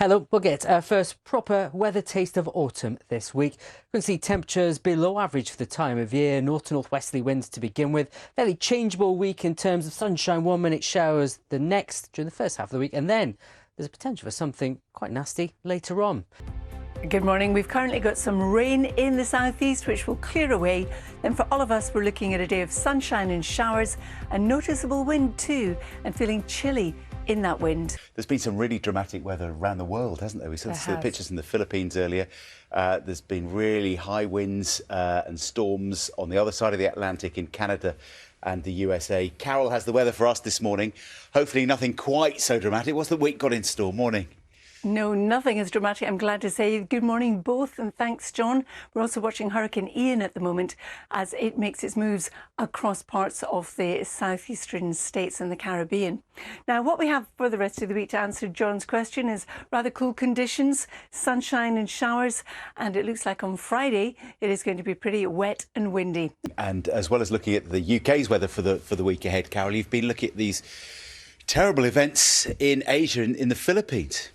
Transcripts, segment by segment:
Hello, we'll get our first proper weather taste of autumn this week. We can see temperatures below average for the time of year, north to northwesterly winds to begin with. Fairly changeable week in terms of sunshine, 1 minute showers the next during the first half of the week, and then there's a potential for something quite nasty later on. Good morning. We've currently got some rain in the southeast, which will clear away. Then for all of us, we're looking at a day of sunshine and showers, a noticeable wind too, and feeling chilly in that wind. There's been some really dramatic weather around the world, hasn't there? We saw the pictures in the Philippines earlier. There's been really high winds and storms on the other side of the Atlantic in Canada and the USA. Carol has the weather for us this morning. Hopefully nothing quite so dramatic. What's the week got in store? Morning. No, nothing as dramatic, I'm glad to say. Good morning both, and thanks John. We're also watching Hurricane Ian at the moment as it makes its moves across parts of the southeastern states and the Caribbean. Now what we have for the rest of the week to answer John's question is rather cool conditions, sunshine and showers, and it looks like on Friday it is going to be pretty wet and windy. And as well as looking at the UK's weather for the week ahead, Carol, you've been looking at these terrible events in Asia, in the Philippines.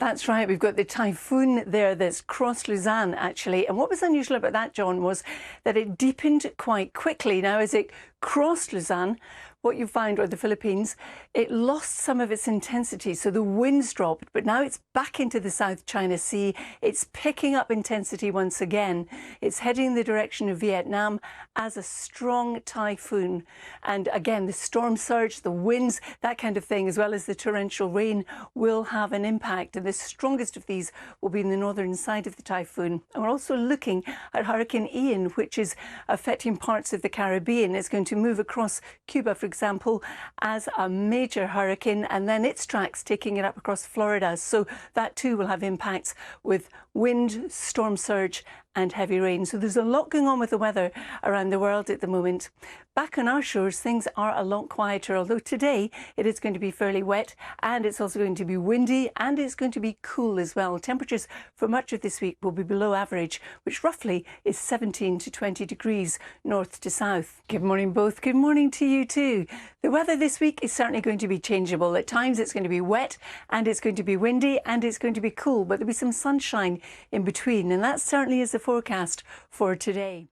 That's right. We've got the typhoon there that's crossed Luzon, actually. And what was unusual about that, John, was that it deepened quite quickly. Now, as it crossed Luzon, what you find, or the Philippines, it lost some of its intensity. So the winds dropped, but now it's back into the South China Sea. It's picking up intensity once again. It's heading in the direction of Vietnam as a strong typhoon. And again, the storm surge, the winds, that kind of thing, as well as the torrential rain will have an impact. And the strongest of these will be in the northern side of the typhoon. And we're also looking at Hurricane Ian, which is affecting parts of the Caribbean. It's going to move across Cuba, for example, as a major hurricane, and then its tracks taking it up across Florida. So that too will have impacts with wind, storm surge and heavy rain. So there's a lot going on with the weather around the world at the moment. Back on our shores, things are a lot quieter, although today it is going to be fairly wet, and it's also going to be windy, and it's going to be cool as well. Temperatures for much of this week will be below average, which roughly is 17 to 20 degrees north to south. Good morning both. Good morning to you too. The weather this week is certainly going to be changeable. At times it's going to be wet, and it's going to be windy, and it's going to be cool, but there'll be some sunshine in between, and that certainly is the forecast for today.